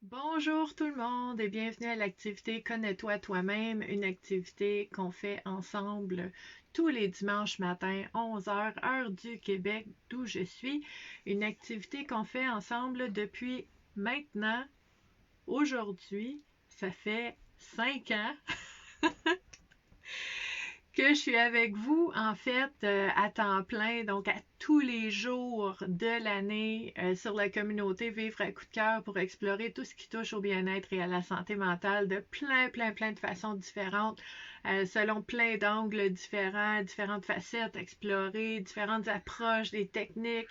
Bonjour tout le monde et bienvenue à l'activité Connais-toi toi-même, une activité qu'on fait ensemble tous les dimanches matin, 11 heures, heure du Québec, d'où je suis. Une activité qu'on fait ensemble depuis maintenant, aujourd'hui, ça fait 5 ans que je suis avec vous, en fait, à temps plein, donc à tous les jours de l'année sur la communauté Vivre à coup de cœur pour explorer tout ce qui touche au bien-être et à la santé mentale de plein de façons différentes, selon plein d'angles différents, différentes facettes explorées, différentes approches, des techniques,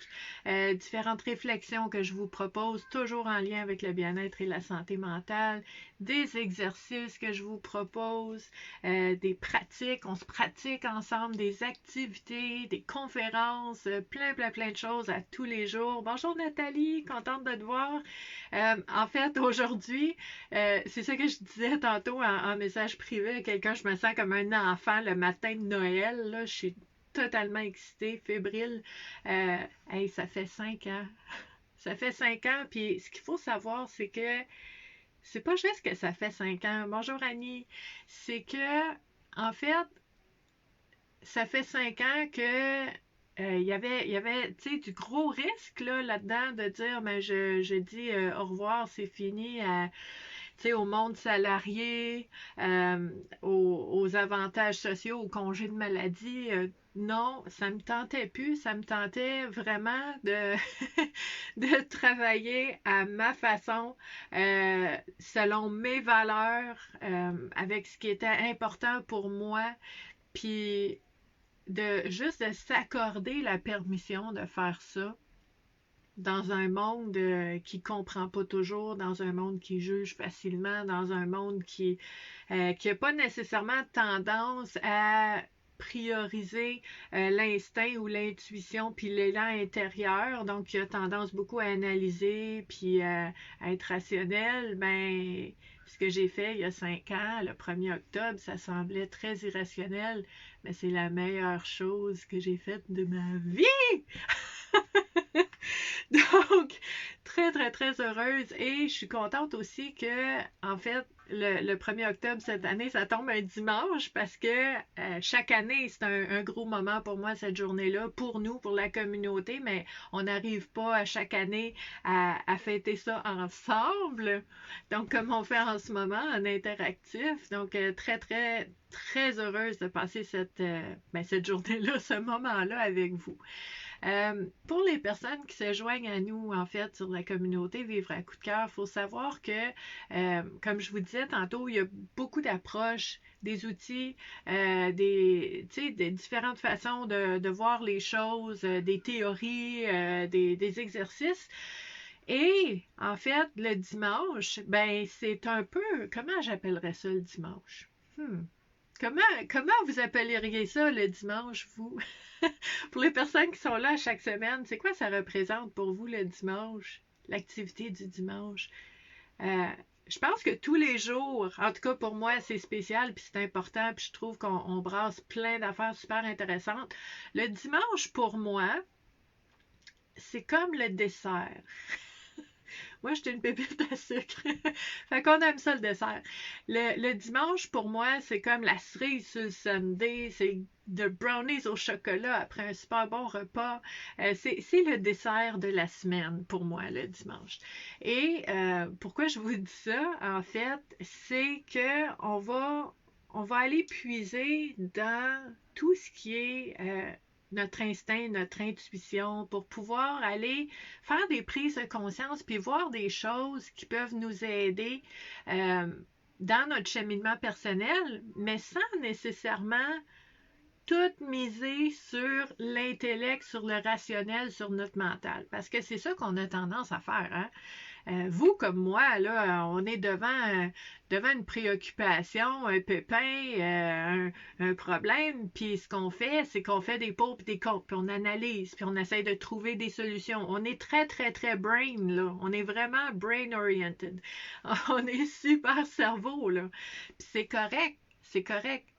différentes réflexions que je vous propose, toujours en lien avec le bien-être et la santé mentale, des exercices que je vous propose, des pratiques, on se pratique ensemble, des activités, des conférences, plein de choses à tous les jours. Bonjour Nathalie, contente de te voir. En fait, aujourd'hui, c'est ça que je disais tantôt en message privé à quelqu'un, je me sens comme un enfant le matin de Noël, là, je suis totalement excitée, fébrile. Hey, ça fait 5 ans. Ça fait 5 ans, puis ce qu'il faut savoir, c'est que c'est pas juste que ça fait 5 ans. Bonjour Annie. C'est que, en fait, ça fait 5 ans que il y avait du gros risque là-dedans de dire ben je dis au revoir, c'est fini au monde salarié, aux avantages sociaux, aux congés de maladie. Non, ça me tentait plus, ça me tentait vraiment de, de travailler à ma façon, selon mes valeurs, avec ce qui était important pour moi, puis juste de s'accorder la permission de faire ça dans un monde qui comprend pas toujours, dans un monde qui juge facilement, dans un monde qui a pas nécessairement tendance à prioriser l'instinct ou l'intuition puis l'élan intérieur, donc qui a tendance beaucoup à analyser puis à être rationnel. Ben ce que j'ai fait il y a 5 ans, le 1er octobre, ça semblait très irrationnel, mais c'est la meilleure chose que j'ai faite de ma vie. Donc, très heureuse. Et je suis contente aussi que, en fait, le 1er octobre cette année, ça tombe un dimanche parce que chaque année, c'est un gros moment pour moi, cette journée-là, pour nous, pour la communauté, mais on n'arrive pas à chaque année à fêter ça ensemble. Donc, comme on fait en ce moment, en interactif. Donc, très heureuse de passer cette journée-là, ce moment-là avec vous. Pour les personnes qui se joignent à nous, en fait, sur la communauté Vivre à coup de cœur, il faut savoir que, comme je vous disais tantôt, il y a beaucoup d'approches, des outils, des différentes façons de voir les choses, des théories, des exercices. Et, en fait, le dimanche, ben, c'est un peu, comment j'appellerais ça le dimanche? Hmm. Comment vous appelleriez ça le dimanche, vous? Pour les personnes qui sont là chaque semaine, c'est quoi ça représente pour vous le dimanche, l'activité du dimanche? Euh, je pense que tous les jours, en tout cas pour moi, c'est spécial, puis c'est important, puis je trouve qu'on brasse plein d'affaires super intéressantes. Le dimanche, pour moi, c'est comme le dessert. Moi, j'étais une pépite à sucre. Fait qu'on aime ça, le dessert. Le dimanche, pour moi, c'est comme la cerise sur le sundae. C'est de brownies au chocolat après un super bon repas. C'est le dessert de la semaine pour moi, le dimanche. Et pourquoi je vous dis ça, en fait, c'est que on va aller puiser dans tout ce qui est notre instinct, notre intuition, pour pouvoir aller faire des prises de conscience puis voir des choses qui peuvent nous aider euh, dans notre cheminement personnel, mais sans nécessairement tout miser sur l'intellect, sur le rationnel, sur notre mental. Parce que c'est ça qu'on a tendance à faire. Hein? Vous, comme moi, là, on est devant une préoccupation, un pépin, un problème, puis ce qu'on fait, c'est qu'on fait des pour et des contre, puis on analyse, puis on essaie de trouver des solutions. On est très brain, là. On est vraiment brain-oriented. On est super cerveau, là. Puis c'est correct.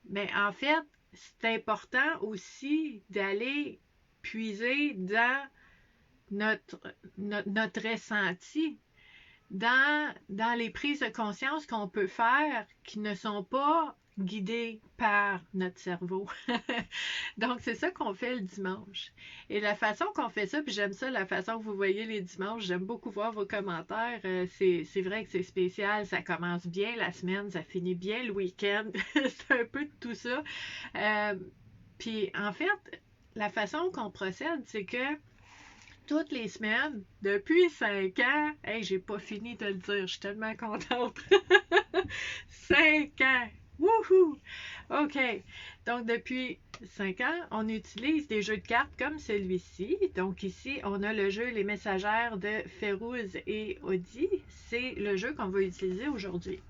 Mais en fait, c'est important aussi d'aller puiser dans notre ressenti. dans les prises de conscience qu'on peut faire qui ne sont pas guidées par notre cerveau. Donc, c'est ça qu'on fait le dimanche. Et la façon qu'on fait ça, puis j'aime ça, la façon que vous voyez les dimanches, j'aime beaucoup voir vos commentaires. C'est vrai que c'est spécial, ça commence bien la semaine, ça finit bien le week-end. C'est un peu de tout ça. Puis, en fait, la façon qu'on procède, c'est que toutes les semaines, depuis 5 ans, hey, j'ai pas fini de le dire, je suis tellement contente. 5 ans! Wouhou! OK. Donc, depuis 5 ans, on utilise des jeux de cartes comme celui-ci. Donc, ici, on a le jeu Les Messagères de Férouz et Audi. C'est le jeu qu'on va utiliser aujourd'hui.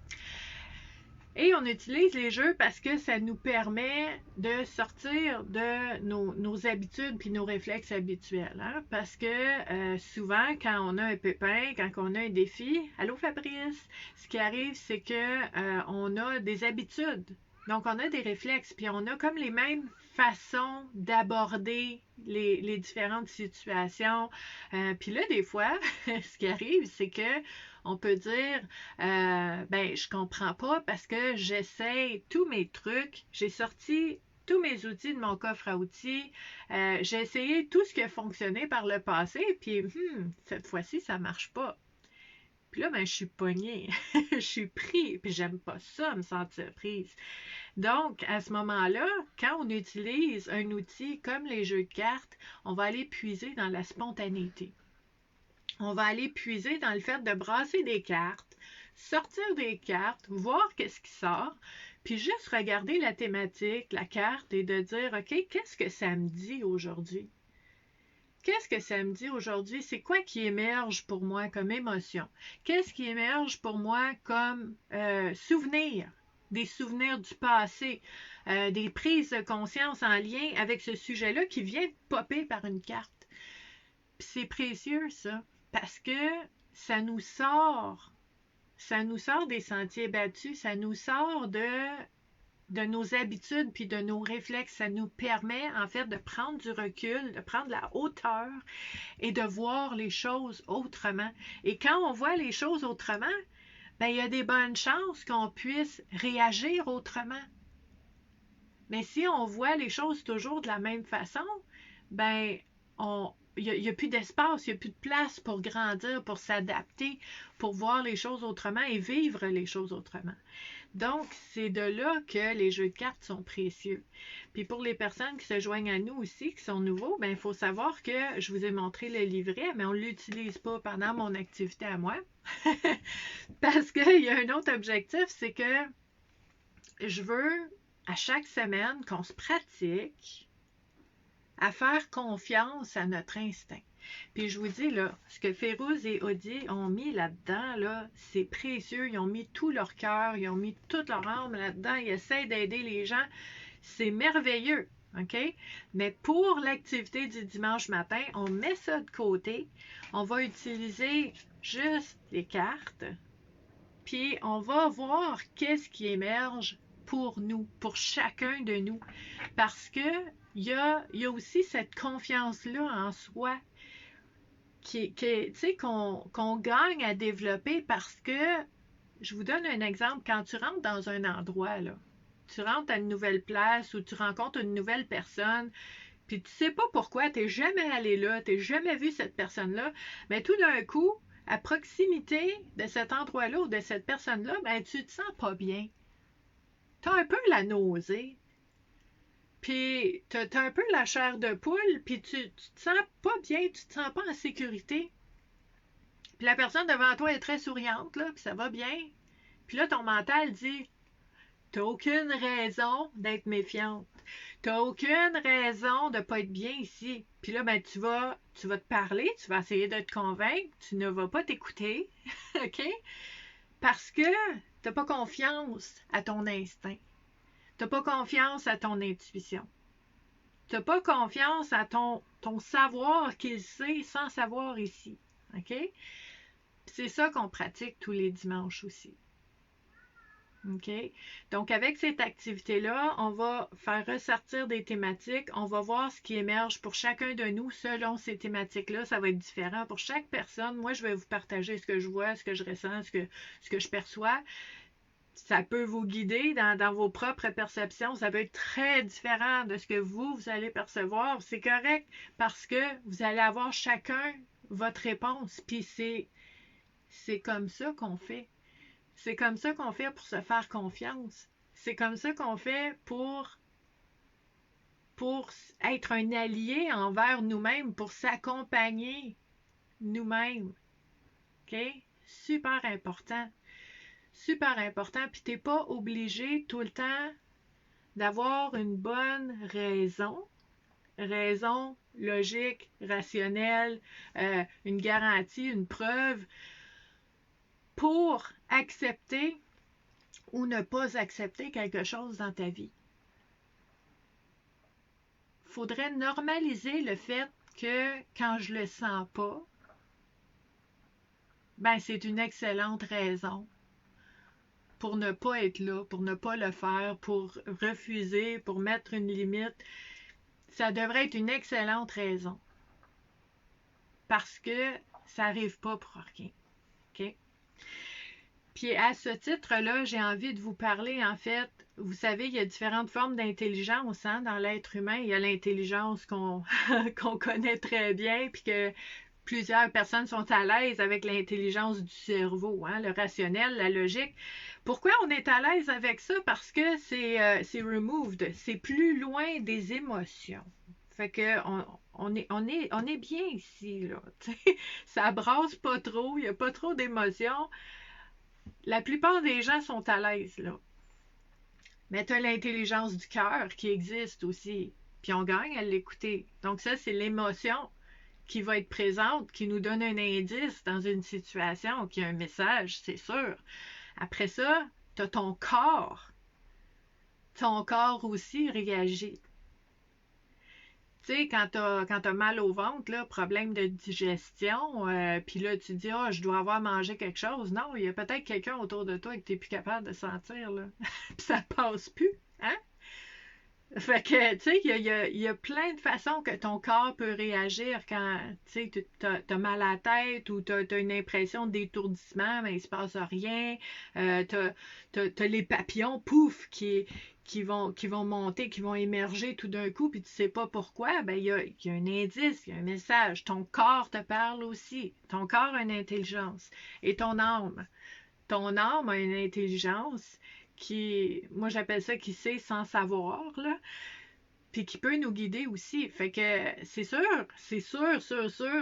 Et on utilise les jeux parce que ça nous permet de sortir de nos habitudes puis nos réflexes habituels. Hein? Parce que souvent, quand on a un pépin, quand on a un défi, allô Fabrice, ce qui arrive, c'est que on a des habitudes. Donc, on a des réflexes, puis on a comme les mêmes façons d'aborder les différentes situations. Puis là, des fois, ce qui arrive, c'est que on peut dire, ben, je comprends pas parce que j'essaie tous mes trucs, j'ai sorti tous mes outils de mon coffre à outils, j'ai essayé tout ce qui a fonctionné par le passé, puis cette fois-ci, ça marche pas. Puis là, ben, je suis pognée, je suis pris, puis j'aime pas ça, me sentir prise. Donc, à ce moment-là, quand on utilise un outil comme les jeux de cartes, on va aller puiser dans la spontanéité. On va aller puiser dans le fait de brasser des cartes, sortir des cartes, voir qu'est-ce qui sort, puis juste regarder la thématique, la carte et de dire, OK, qu'est-ce que ça me dit aujourd'hui? Qu'est-ce que ça me dit aujourd'hui? C'est quoi qui émerge pour moi comme émotion? Qu'est-ce qui émerge pour moi comme souvenir? Des souvenirs du passé, des prises de conscience en lien avec ce sujet-là qui vient de popper par une carte. Puis c'est précieux, ça, parce que ça nous sort des sentiers battus, ça nous sort de nos habitudes puis de nos réflexes. Ça nous permet, en fait, de prendre du recul, de prendre la hauteur et de voir les choses autrement. Et quand on voit les choses autrement, ben, il y a des bonnes chances qu'on puisse réagir autrement. Mais si on voit les choses toujours de la même façon, ben, il n'y a plus d'espace, il n'y a plus de place pour grandir, pour s'adapter, pour voir les choses autrement et vivre les choses autrement. Donc, c'est de là que les jeux de cartes sont précieux. Puis pour les personnes qui se joignent à nous aussi, qui sont nouveaux, ben il faut savoir que je vous ai montré le livret, mais on ne l'utilise pas pendant mon activité à moi. Parce qu'il y a un autre objectif, c'est que je veux à chaque semaine qu'on se pratique à faire confiance à notre instinct. Puis je vous dis, là, ce que Férouz et Audi ont mis là-dedans, là, c'est précieux. Ils ont mis tout leur cœur, ils ont mis toute leur âme là-dedans. Ils essaient d'aider les gens. C'est merveilleux, OK? Mais pour l'activité du dimanche matin, on met ça de côté. On va utiliser juste les cartes. Puis on va voir qu'est-ce qui émerge pour nous, pour chacun de nous. Parce que il y a aussi cette confiance-là en soi qu'on gagne à développer parce que, je vous donne un exemple, quand tu rentres dans un endroit, là, tu rentres à une nouvelle place ou tu rencontres une nouvelle personne, puis tu sais pas pourquoi, tu n'es jamais allé là, tu n'as jamais vu cette personne-là, mais tout d'un coup, à proximité de cet endroit-là ou de cette personne-là, ben, tu te sens pas bien. Tu as un peu la nausée. Puis, tu as un peu la chair de poule, puis tu te sens pas bien, tu te sens pas en sécurité. Puis la personne devant toi est très souriante, là, puis ça va bien. Puis là, ton mental dit, t'as aucune raison d'être méfiante. T'as aucune raison de pas être bien ici. Puis là, ben, tu vas te parler, tu vas essayer de te convaincre, tu ne vas pas t'écouter, OK? Parce que t'as pas confiance à ton instinct. T'as pas confiance à ton intuition. T'as pas confiance à ton savoir qu'il sait sans savoir ici. OK? C'est ça qu'on pratique tous les dimanches aussi. OK? Donc, avec cette activité-là, on va faire ressortir des thématiques. On va voir ce qui émerge pour chacun de nous selon ces thématiques-là. Ça va être différent pour chaque personne. Moi, je vais vous partager ce que je vois, ce que je ressens, ce que je perçois. Ça peut vous guider dans vos propres perceptions. Ça peut être très différent de ce que vous allez percevoir. C'est correct parce que vous allez avoir chacun votre réponse. Puis c'est comme ça qu'on fait. C'est comme ça qu'on fait pour se faire confiance. C'est comme ça qu'on fait pour être un allié envers nous-mêmes, pour s'accompagner nous-mêmes. OK? Super important. Super important. Puis t'es pas obligé tout le temps d'avoir une bonne raison logique, rationnelle, une garantie, une preuve pour accepter ou ne pas accepter quelque chose dans ta vie. Il faudrait normaliser le fait que quand je le sens pas, ben c'est une excellente raison pour ne pas être là, pour ne pas le faire, pour refuser, pour mettre une limite. Ça devrait être une excellente raison. Parce que ça n'arrive pas pour rien. OK? Puis à ce titre-là, j'ai envie de vous parler, en fait, vous savez, il y a différentes formes d'intelligence hein, dans l'être humain. Il y a l'intelligence qu'on qu'on connaît très bien, puis que plusieurs personnes sont à l'aise avec l'intelligence du cerveau, hein, le rationnel, la logique. Pourquoi on est à l'aise avec ça? Parce que c'est removed, c'est plus loin des émotions. Fait que on est bien ici, là. Ça brasse pas trop, il n'y a pas trop d'émotions. La plupart des gens sont à l'aise, là. Mais tu as l'intelligence du cœur qui existe aussi. Puis on gagne à l'écouter. Donc ça, c'est l'émotion qui va être présente, qui nous donne un indice dans une situation, qui a un message, c'est sûr. Après ça, tu as ton corps. Ton corps aussi réagit. Tu sais, quand t'as mal au ventre, là, problème de digestion, puis là, tu te dis, je dois avoir mangé quelque chose. Non, il y a peut-être quelqu'un autour de toi que tu n'es plus capable de sentir, là. Puis ça passe plus, hein? Fait que, tu sais, il y a plein de façons que ton corps peut réagir quand, tu sais, t'as mal à la tête ou t'as une impression d'étourdissement, mais il se passe rien. T'as les papillons, pouf, qui vont monter, qui vont émerger tout d'un coup, puis tu sais pas pourquoi. Ben, il y a un indice, il y a un message. Ton corps te parle aussi. Ton corps a une intelligence. Et ton âme. Ton âme a une intelligence moi j'appelle ça qui sait sans savoir, là, puis qui peut nous guider aussi. Fait que c'est sûr,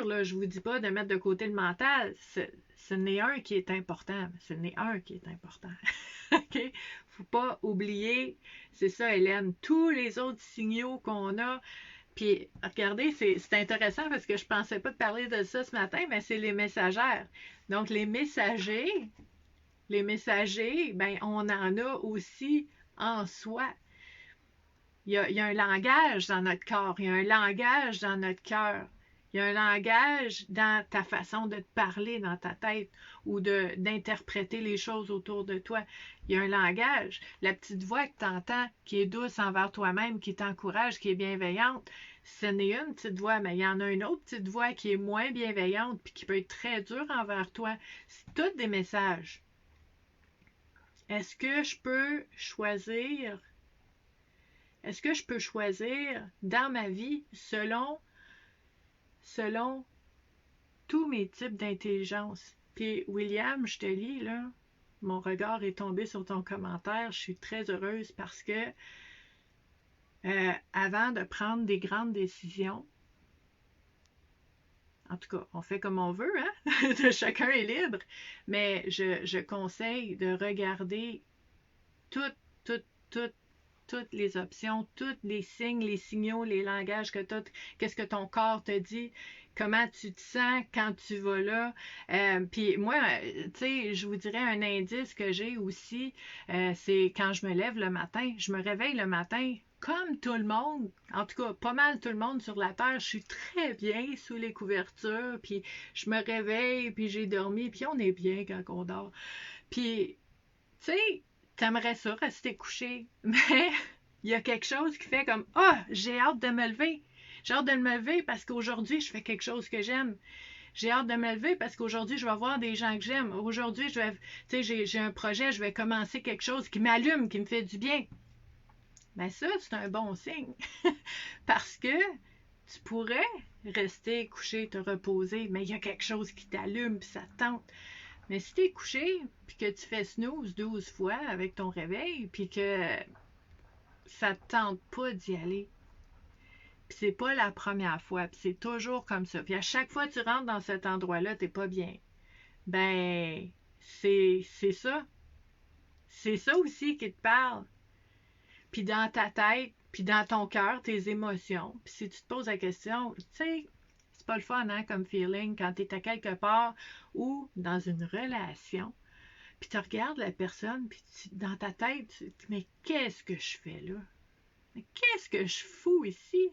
là, je vous dis pas de mettre de côté le mental. Ce n'est un qui est important. Ce n'est un qui est important. OK? Faut pas oublier, c'est ça, Hélène, tous les autres signaux qu'on a. Puis, regardez, c'est intéressant parce que je pensais pas de parler de ça ce matin, mais c'est les messagères. Donc, les messagers, ben, on en a aussi en soi. Il y a un langage dans notre corps, il y a un langage dans notre cœur, il y a un langage dans ta façon de te parler dans ta tête ou d'interpréter les choses autour de toi. Il y a un langage. La petite voix que tu entends qui est douce envers toi-même, qui t'encourage, qui est bienveillante, ce n'est une petite voix, mais il y en a une autre petite voix qui est moins bienveillante puis qui peut être très dure envers toi. C'est tous des messages. Est-ce que je peux choisir Est-ce que je peux choisir dans ma vie selon tous mes types d'intelligence? Puis William, je te lis là, mon regard est tombé sur ton commentaire. Je suis très heureuse parce que avant de prendre des grandes décisions, en tout cas, on fait comme on veut, hein? Chacun est libre, mais je conseille de regarder toutes, toutes, toutes toutes les options, tous les signes, les signaux, les langages que tu as, qu'est-ce que ton corps te dit, comment tu te sens quand tu vas là. Puis moi, tu sais, je vous dirais un indice que j'ai aussi, c'est quand je me lève le matin, je me réveille le matin. Comme tout le monde, en tout cas pas mal tout le monde sur la Terre, je suis très bien sous les couvertures, puis je me réveille, puis j'ai dormi, puis on est bien quand on dort. Puis, tu sais, t'aimerais ça, rester couché, mais il y a quelque chose qui fait comme, ah, j'ai hâte de me lever. J'ai hâte de me lever parce qu'aujourd'hui, je fais quelque chose que j'aime. J'ai hâte de me lever parce qu'aujourd'hui, je vais voir des gens que j'aime. Aujourd'hui, tu sais, j'ai un projet, je vais commencer quelque chose qui m'allume, qui me fait du bien. Ben ça, c'est un bon signe. Parce que tu pourrais rester couché, te reposer, mais il y a quelque chose qui t'allume, puis ça te tente. Mais si tu es couché, puis que tu fais snooze 12 fois avec ton réveil, puis que ça te tente pas d'y aller, puis c'est pas la première fois, puis c'est toujours comme ça, puis à chaque fois que tu rentres dans cet endroit-là, t'es pas bien, ben, c'est ça. C'est ça aussi qui te parle. Puis dans ta tête, puis dans ton cœur, tes émotions. Puis si tu te poses la question, tu sais, c'est pas le fun, hein, comme feeling, quand tu es à quelque part ou dans une relation, puis tu regardes la personne, puis dans ta tête, tu te dis, mais qu'est-ce que je fais là? Mais qu'est-ce que je fous ici?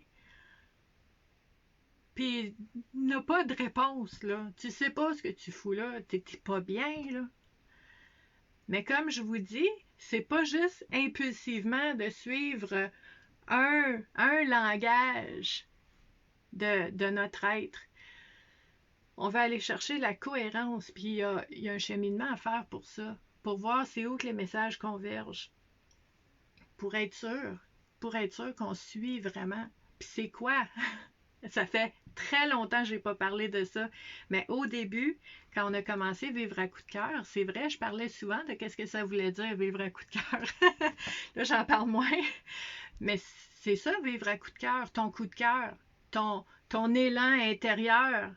Puis il n'y a pas de réponse, là. Tu sais pas ce que tu fous là. T'es pas bien, là. Mais comme je vous dis, c'est pas juste impulsivement de suivre un langage de notre être. On va aller chercher la cohérence, puis il y a un cheminement à faire pour ça, pour voir c'est où que les messages convergent, pour être sûr qu'on suit vraiment. Puis c'est quoi? Ça fait très longtemps que je n'ai pas parlé de ça, mais au début, quand on a commencé Vivre à coup de cœur, c'est vrai, je parlais souvent de qu'est-ce que ça voulait dire vivre à coup de cœur. Là, j'en parle moins, mais c'est ça, vivre à coup de cœur, ton coup de cœur, ton élan intérieur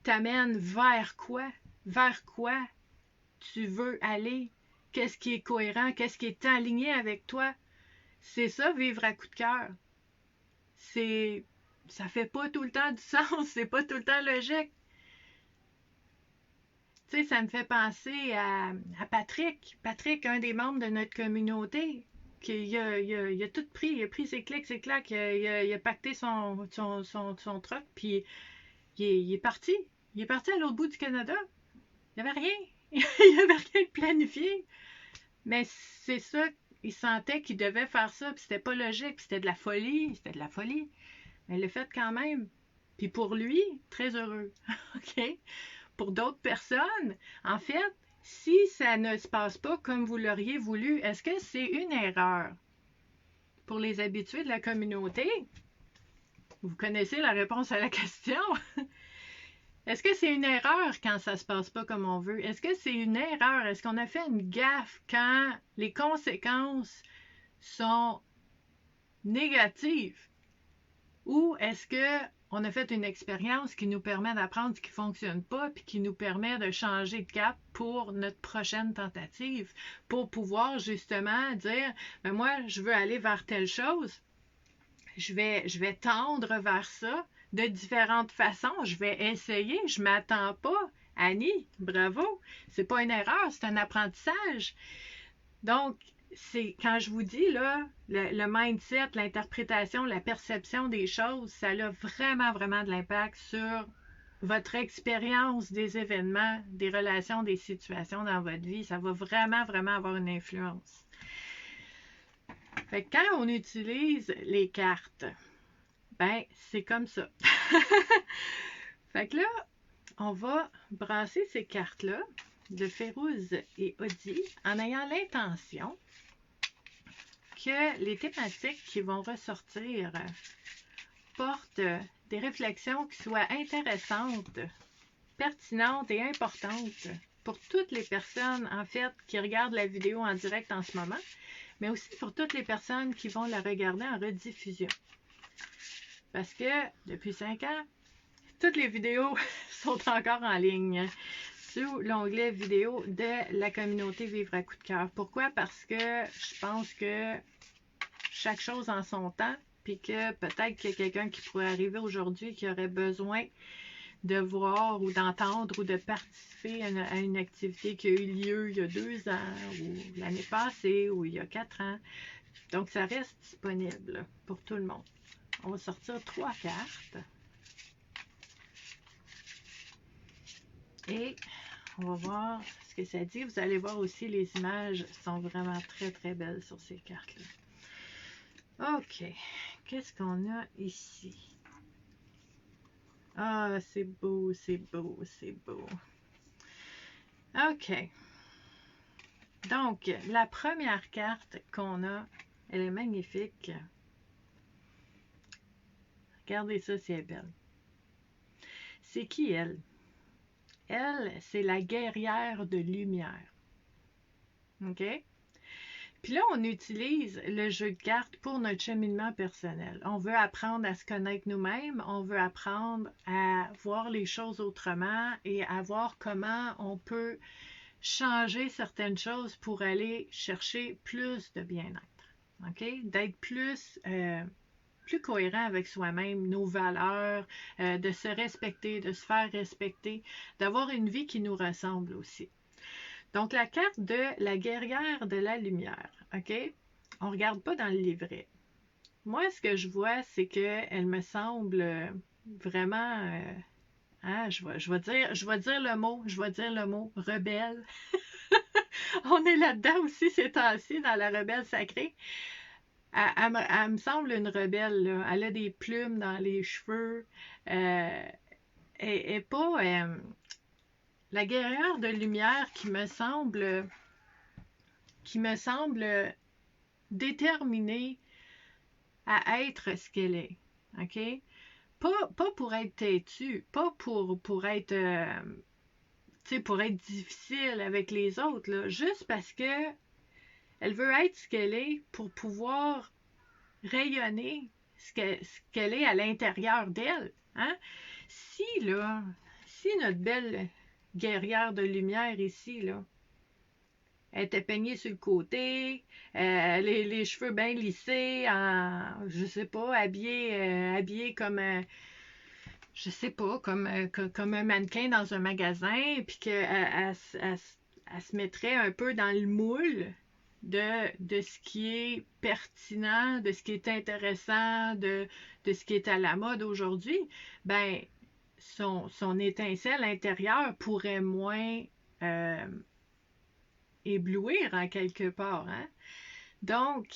t'amène vers quoi? Vers quoi tu veux aller? Qu'est-ce qui est cohérent? Qu'est-ce qui est aligné avec toi? C'est ça, vivre à coup de cœur. Ça fait pas tout le temps du sens, c'est pas tout le temps logique. Tu sais, ça me fait penser à Patrick. Patrick, un des membres de notre communauté, il a tout pris, il a pris ses clics, ses claques, il a pacté son truck, puis il est parti. Il est parti à l'autre bout du Canada. Il n'y avait rien. Il n'y avait rien de planifié. Mais c'est ça, il sentait qu'il devait faire ça, puis c'était pas logique, puis c'était de la folie. C'était de la folie. Mais il l'a fait quand même. Puis pour lui, très heureux. OK? Pour d'autres personnes, en fait, si ça ne se passe pas comme vous l'auriez voulu, est-ce que c'est une erreur? Pour les habitués de la communauté, vous connaissez la réponse à la question. Est-ce que c'est une erreur quand ça se passe pas comme on veut? Est-ce que c'est une erreur? Est-ce qu'on a fait une gaffe quand les conséquences sont négatives? Ou est-ce que on a fait une expérience qui nous permet d'apprendre ce qui ne fonctionne pas puis qui nous permet de changer de cap pour notre prochaine tentative, pour pouvoir justement dire, ben moi, je veux aller vers telle chose, je vais tendre vers ça de différentes façons, je vais essayer, je m'attends pas. Annie, bravo, c'est pas une erreur, c'est un apprentissage. Donc, c'est quand je vous dis là, le mindset, l'interprétation, la perception des choses, ça a vraiment, vraiment de l'impact sur votre expérience des événements, des relations, des situations dans votre vie. Ça va vraiment, vraiment avoir une influence. Fait que quand on utilise les cartes, ben, c'est comme ça. Fait que là, on va brasser ces cartes-là de Férouz et Audi en ayant l'intention que les thématiques qui vont ressortir portent des réflexions qui soient intéressantes, pertinentes et importantes pour toutes les personnes, en fait, qui regardent la vidéo en direct en ce moment, mais aussi pour toutes les personnes qui vont la regarder en rediffusion. Parce que depuis 5 ans, toutes les vidéos sont encore en ligne sous l'onglet vidéo de la communauté Vivre à coup de cœur. Pourquoi? Parce que je pense que chaque chose en son temps, puis que peut-être qu'il y a quelqu'un qui pourrait arriver aujourd'hui qui aurait besoin de voir ou d'entendre ou de participer à une activité qui a eu lieu il y a 2 ans ou l'année passée ou il y a 4 ans. Donc, ça reste disponible pour tout le monde. On va sortir 3 cartes. Et On va voir ce que ça dit. Vous allez voir aussi, les images sont vraiment très, très belles sur ces cartes-là. OK. Qu'est-ce qu'on a ici? Ah, c'est beau, c'est beau, c'est beau. OK. Donc, la première carte qu'on a, elle est magnifique. Regardez ça, c'est belle. C'est qui, elle? Elle, c'est la guerrière de lumière. OK? Puis là, on utilise le jeu de cartes pour notre cheminement personnel. On veut apprendre à se connaître nous-mêmes, on veut apprendre à voir les choses autrement et à voir comment on peut changer certaines choses pour aller chercher plus de bien-être. OK? D'être plus cohérent avec soi-même, nos valeurs, de se respecter, de se faire respecter, d'avoir une vie qui nous ressemble aussi. Donc, la carte de la guerrière de la lumière, OK? On ne regarde pas dans le livret. Moi, ce que je vois, c'est qu'elle me semble vraiment, je vais dire le mot, rebelle. On est là-dedans aussi ces temps-ci, dans la rebelle sacrée. Elle me semble une rebelle, là. Elle a des plumes dans les cheveux. Elle n'est pas la guerrière de lumière qui me semble déterminée à être ce qu'elle est. OK? Pas pour être têtue, pas pour être pour être difficile avec les autres, là, juste parce que elle veut être ce qu'elle est pour pouvoir rayonner ce qu'elle est à l'intérieur d'elle. Hein? Si notre belle guerrière de lumière ici, là, elle était peignée sur le côté, les cheveux bien lissés, je sais pas, habillée comme, je sais pas, comme un mannequin dans un magasin, puis qu'elle se mettrait un peu dans le moule de ce qui est pertinent, de ce qui est intéressant, de ce qui est à la mode aujourd'hui, ben son étincelle intérieure pourrait moins éblouir en quelque part. Hein? Donc,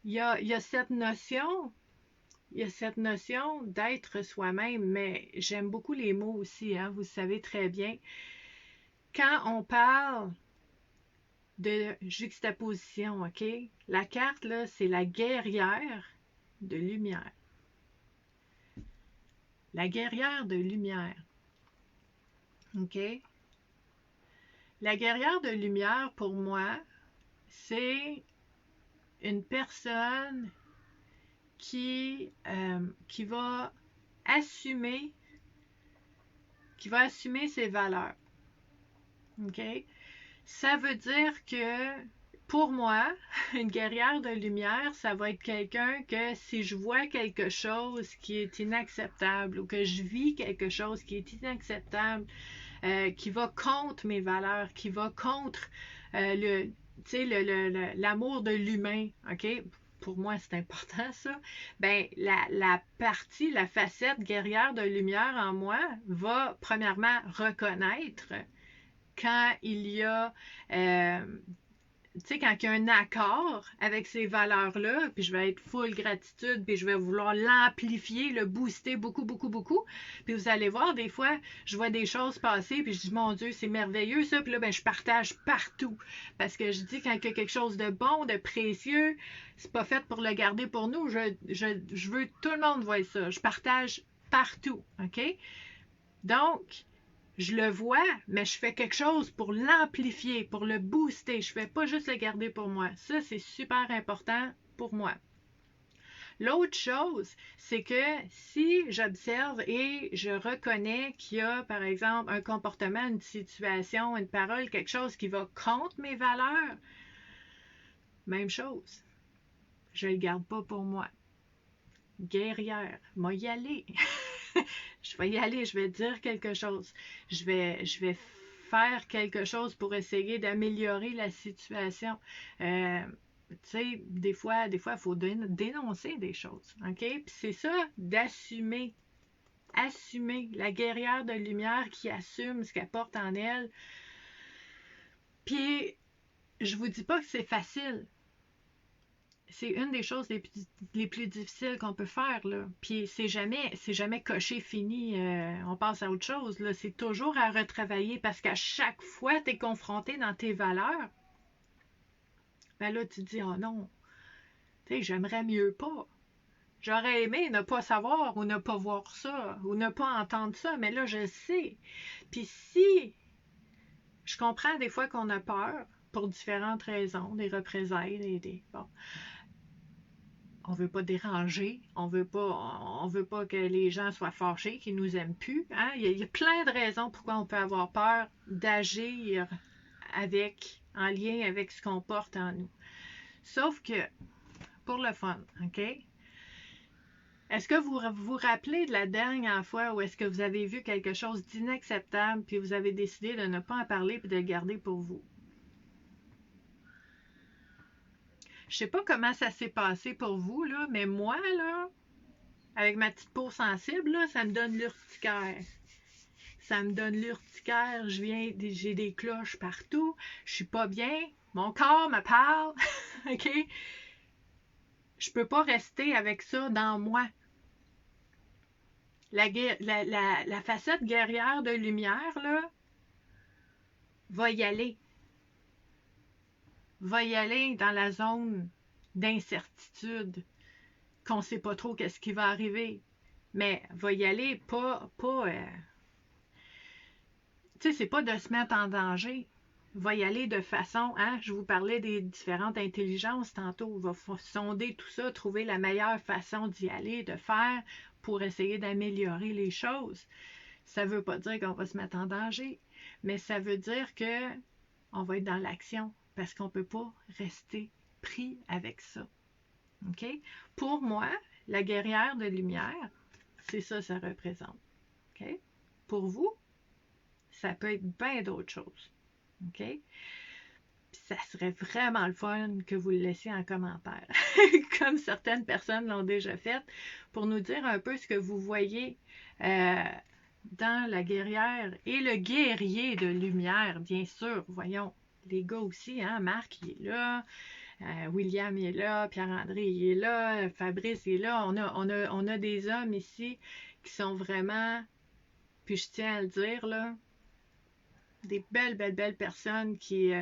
il y a cette notion. Il y a cette notion d'être soi-même, mais j'aime beaucoup les mots aussi, hein, vous savez très bien. Quand on parle de juxtaposition, OK? La carte, là, c'est la guerrière de lumière. La guerrière de lumière. OK? La guerrière de lumière, pour moi, c'est une personne qui va assumer ses valeurs. OK? Ça veut dire que, pour moi, une guerrière de lumière, ça va être quelqu'un que si je vois quelque chose qui est inacceptable ou que je vis quelque chose qui est inacceptable, qui va contre mes valeurs, qui va contre l'amour de l'humain, OK? Pour moi, c'est important, ça. Ben, la facette guerrière de lumière en moi va, premièrement, reconnaître quand il y a quand il y a un accord avec ces valeurs-là, puis je vais être full gratitude, puis je vais vouloir l'amplifier, le booster beaucoup, beaucoup, beaucoup. Puis vous allez voir, des fois, je vois des choses passer, puis je dis, mon Dieu, c'est merveilleux ça, puis là, ben, je partage partout. Parce que je dis, quand il y a quelque chose de bon, de précieux, c'est pas fait pour le garder pour nous. Je veux que tout le monde voie ça. Je partage partout, OK? Donc, je le vois, mais je fais quelque chose pour l'amplifier, pour le booster. Je ne fais pas juste le garder pour moi. Ça, c'est super important pour moi. L'autre chose, c'est que si j'observe et je reconnais qu'il y a, par exemple, un comportement, une situation, une parole, quelque chose qui va contre mes valeurs, même chose. Je ne le garde pas pour moi. Guerrière, moi y aller. Je vais y aller, je vais dire quelque chose. Je vais faire quelque chose pour essayer d'améliorer la situation. Tu sais, des fois, il faut dénoncer des choses. OK? Puis c'est ça, d'assumer. Assumer. La guerrière de lumière qui assume ce qu'elle porte en elle. Puis, je vous dis pas que c'est facile. C'est une des choses les plus difficiles qu'on peut faire, là. Puis c'est jamais coché, fini, on passe à autre chose, là. C'est toujours à retravailler parce qu'à chaque fois tu es confronté dans tes valeurs, ben là, tu te dis, oh non, tu sais, j'aimerais mieux pas. J'aurais aimé ne pas savoir ou ne pas voir ça ou ne pas entendre ça, mais là, je sais. Puis si je comprends des fois qu'on a peur pour différentes raisons, des représailles, bon, on veut pas déranger, on veut pas que les gens soient fâchés, qu'ils nous aiment plus. Hein? Il y a plein de raisons pourquoi on peut avoir peur d'agir en lien avec ce qu'on porte en nous. Sauf que, pour le fun, OK? Est-ce que vous vous rappelez de la dernière fois où est-ce que vous avez vu quelque chose d'inacceptable puis vous avez décidé de ne pas en parler puis de le garder pour vous? Je sais pas comment ça s'est passé pour vous, là, mais moi, là, avec ma petite peau sensible, là, ça me donne l'urticaire. Ça me donne l'urticaire, j'ai des cloches partout, je suis pas bien, mon corps me parle, OK? Je peux pas rester avec ça dans moi. La facette guerrière de lumière, là, va y aller. Va y aller dans la zone d'incertitude, qu'on sait pas trop qu'est-ce qui va arriver. Mais va y aller tu sais, c'est pas de se mettre en danger. Va y aller de façon, hein, je vous parlais des différentes intelligences tantôt, va sonder tout ça, trouver la meilleure façon d'y aller, de faire pour essayer d'améliorer les choses. Ça veut pas dire qu'on va se mettre en danger, mais ça veut dire que on va être dans l'action parce qu'on peut pas rester pris avec ça. OK? Pour moi, la guerrière de lumière, c'est ça représente. OK? Pour vous, ça peut être bien d'autres choses. OK? Puis ça serait vraiment le fun que vous le laissiez en commentaire, comme certaines personnes l'ont déjà fait, pour nous dire un peu ce que vous voyez dans la guerrière et le guerrier de lumière, bien sûr. Voyons, les gars aussi, hein? Marc, il est là. William est là, Pierre-André il est là, Fabrice est là. On a des hommes ici qui sont vraiment, puis je tiens à le dire, là, des belles personnes qui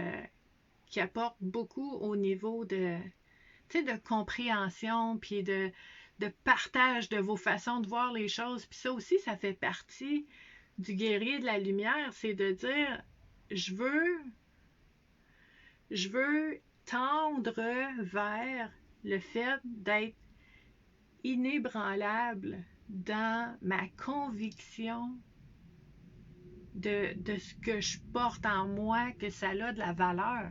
apportent beaucoup au niveau de compréhension, puis de partage de vos façons de voir les choses. Puis ça aussi, ça fait partie du guerrier de la lumière, c'est de dire, je veux tendre vers le fait d'être inébranlable dans ma conviction de ce que je porte en moi, que ça a de la valeur.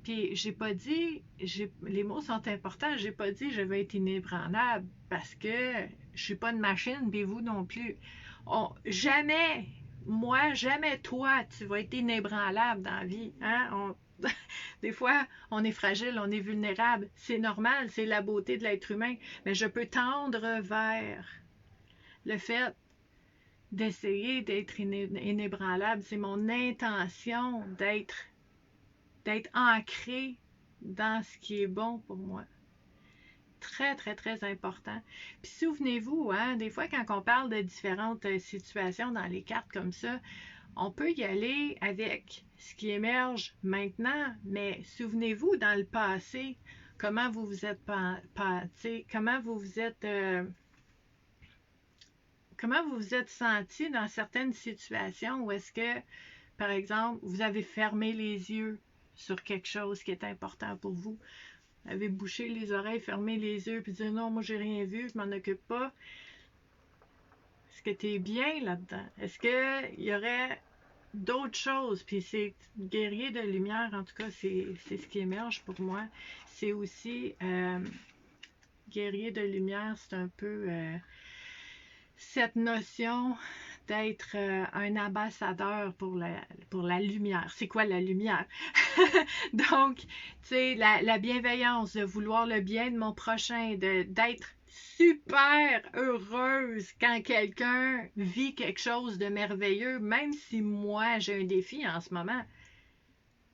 Puis j'ai pas dit, les mots sont importants, j'ai pas dit je vais être inébranlable parce que je suis pas une machine, puis vous non plus. Jamais, moi, jamais toi, tu vas être inébranlable dans la vie. Hein? Des fois, on est fragile, on est vulnérable. C'est normal, c'est la beauté de l'être humain. Mais je peux tendre vers le fait d'essayer d'être inébranlable. C'est mon intention d'être ancré dans ce qui est bon pour moi. Très, très, très important. Puis souvenez-vous, hein, des fois quand on parle de différentes situations dans les cartes comme ça, on peut y aller avec ce qui émerge maintenant, mais souvenez-vous dans le passé, comment vous vous êtes comment vous vous êtes senti dans certaines situations où est-ce que, par exemple, vous avez fermé les yeux sur quelque chose qui est important pour vous. Vous avez bouché les oreilles, fermé les yeux, puis dire non, moi j'ai rien vu, je m'en occupe pas. Est-ce que tu es bien là-dedans? Est-ce qu'il y aurait d'autres choses? Puis c'est guerrier de lumière, en tout cas, c'est ce qui émerge pour moi. C'est aussi guerrier de lumière, c'est un peu cette notion d'être un ambassadeur pour la lumière. C'est quoi la lumière? Donc, tu sais, la bienveillance, de vouloir le bien de mon prochain, d'être super heureuse quand quelqu'un vit quelque chose de merveilleux, même si moi j'ai un défi en ce moment.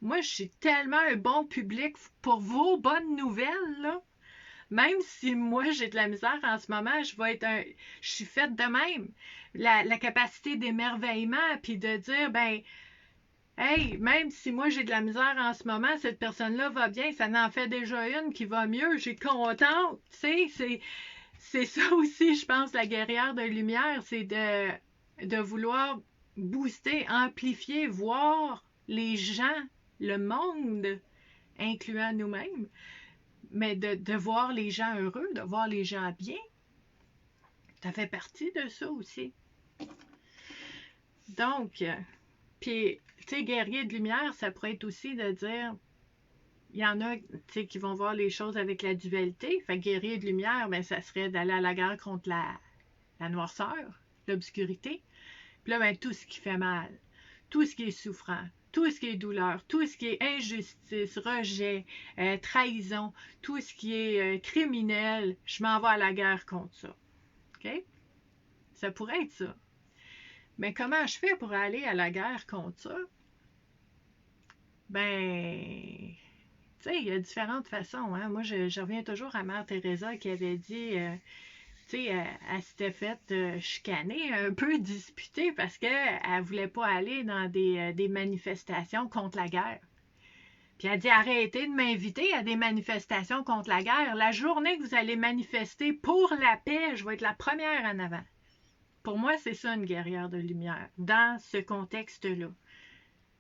Moi, je suis tellement un bon public pour vos bonnes nouvelles, là. Même si moi j'ai de la misère en ce moment, je suis faite de même. La capacité d'émerveillement, puis de dire, ben, hey, même si moi j'ai de la misère en ce moment, cette personne-là va bien, ça n'en fait déjà une qui va mieux, j'ai contente. Tu sais, c'est ça aussi, je pense, la guerrière de lumière, c'est de vouloir booster, amplifier, voir les gens, le monde, incluant nous-mêmes, mais de voir les gens heureux, de voir les gens bien, ça fait partie de ça aussi. Donc, puis, tu sais, guerrier de lumière, ça pourrait être aussi de dire, il y en a, tu sais, qui vont voir les choses avec la dualité. Fait que guerrier de lumière, ben, ça serait d'aller à la guerre contre la noirceur, l'obscurité. Puis là, ben, tout ce qui fait mal, tout ce qui est souffrant, tout ce qui est douleur, tout ce qui est injustice, rejet, trahison, tout ce qui est criminel, je m'en vais à la guerre contre ça. OK? Ça pourrait être ça. Mais comment je fais pour aller à la guerre contre ça? Ben, tu sais, il y a différentes façons. Hein? Moi, je reviens toujours à Mère Teresa qui avait dit, tu sais, elle s'était faite chicaner, un peu disputée parce qu'elle ne voulait pas aller dans des manifestations contre la guerre. Puis elle dit, arrêtez de m'inviter à des manifestations contre la guerre. La journée que vous allez manifester pour la paix, je vais être la première en avant. Pour moi, c'est ça une guerrière de lumière, dans ce contexte-là.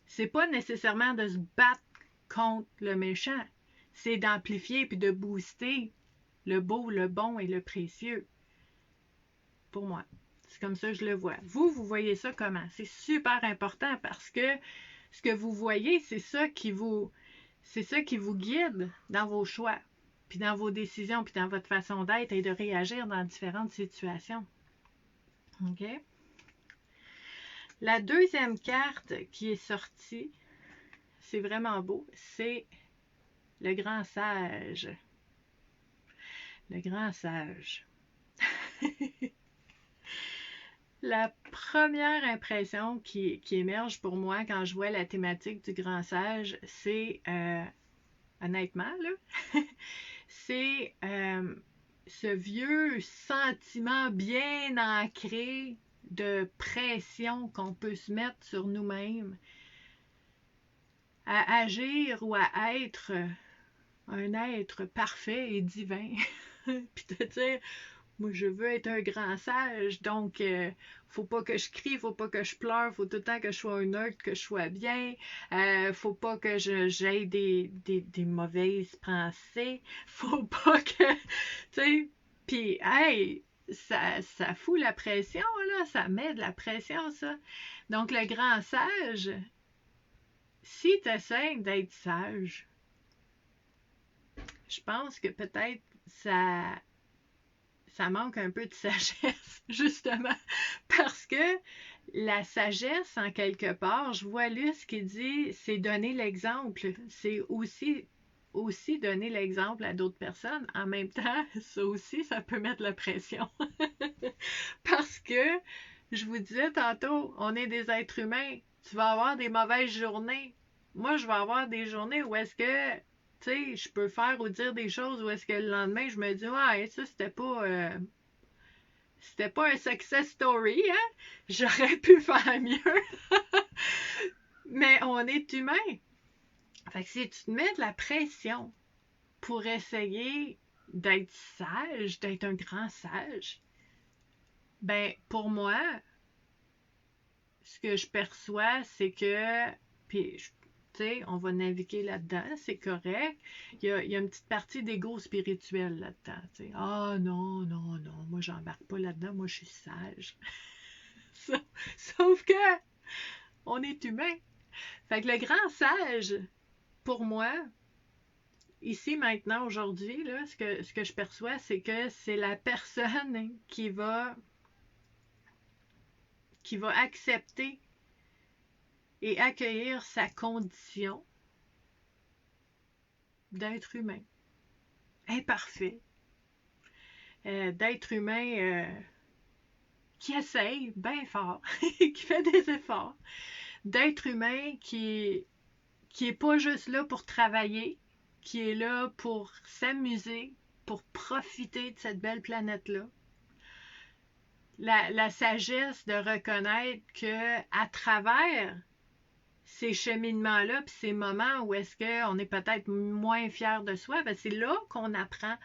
C'est pas nécessairement de se battre contre le méchant, c'est d'amplifier puis de booster le beau, le bon et le précieux. Pour moi, c'est comme ça que je le vois. Vous voyez ça comment? C'est super important parce que ce que vous voyez, c'est ça qui vous guide dans vos choix, puis dans vos décisions, puis dans votre façon d'être et de réagir dans différentes situations. OK? La deuxième carte qui est sortie, c'est vraiment beau, c'est le grand sage. Le grand sage. La première impression qui émerge pour moi quand je vois la thématique du grand sage, c'est, honnêtement, là, c'est ce vieux sentiment bien ancré de pression qu'on peut se mettre sur nous-mêmes à agir ou à être un être parfait et divin. Puis de dire, moi je veux être un grand sage, donc faut pas que je crie, faut pas que je pleure, faut tout le temps que je sois neutre, que je sois bien, faut pas que j'aie des mauvaises pensées, faut pas que, tu sais, puis hey, ça fout la pression, là, ça met de la pression, ça. Donc le grand sage, si tu essaies d'être sage, je pense que peut-être ça manque un peu de sagesse, justement, parce que la sagesse, en quelque part, je vois là ce qu'il dit, c'est donner l'exemple. C'est aussi donner l'exemple à d'autres personnes. En même temps, ça aussi, ça peut mettre la pression. Parce que, je vous disais tantôt, on est des êtres humains. Tu vas avoir des mauvaises journées. Moi, je vais avoir des journées où est-ce que tu sais, je peux faire ou dire des choses où est-ce que le lendemain, je me dis, ouais, ça, c'était pas un success story, hein? J'aurais pu faire mieux. Mais on est humain. Fait que si tu te mets de la pression pour essayer d'être sage, d'être un grand sage, ben, pour moi, ce que je perçois, c'est que, puis tu sais, on va naviguer là-dedans, c'est correct. Il y a une petite partie d'ego spirituel là-dedans. T'sais. Ah non, non, non, moi j'embarque pas là-dedans, moi je suis sage. Sauf que on est humain. Fait que le grand sage, pour moi, ici, maintenant, aujourd'hui, là, ce que je perçois, c'est que c'est la personne qui va accepter et accueillir sa condition d'être humain. Imparfait. d'être humain qui essaye bien fort, qui fait des efforts, d'être humain qui est pas juste là pour travailler, qui est là pour s'amuser, pour profiter de cette belle planète-là. La sagesse de reconnaître que à travers ces cheminements-là, puis ces moments où est-ce qu'on est peut-être moins fier de soi, ben c'est là qu'on apprend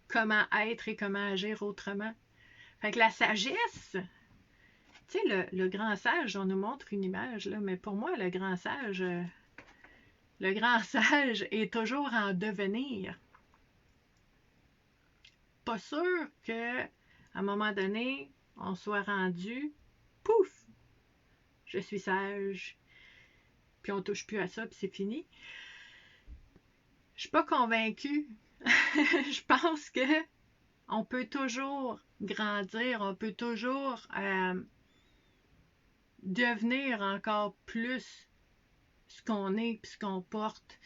comment être et comment agir autrement. Fait que la sagesse, tu sais, le grand sage, on nous montre une image, là, mais pour moi, le grand sage est toujours en devenir. Pas sûr que, à un moment donné, on soit rendu, pouf, je suis sage, puis on touche plus à ça, puis c'est fini. Je suis pas convaincue. Je pense que on peut toujours grandir, on peut toujours devenir encore plus ce qu'on est et ce qu'on porte.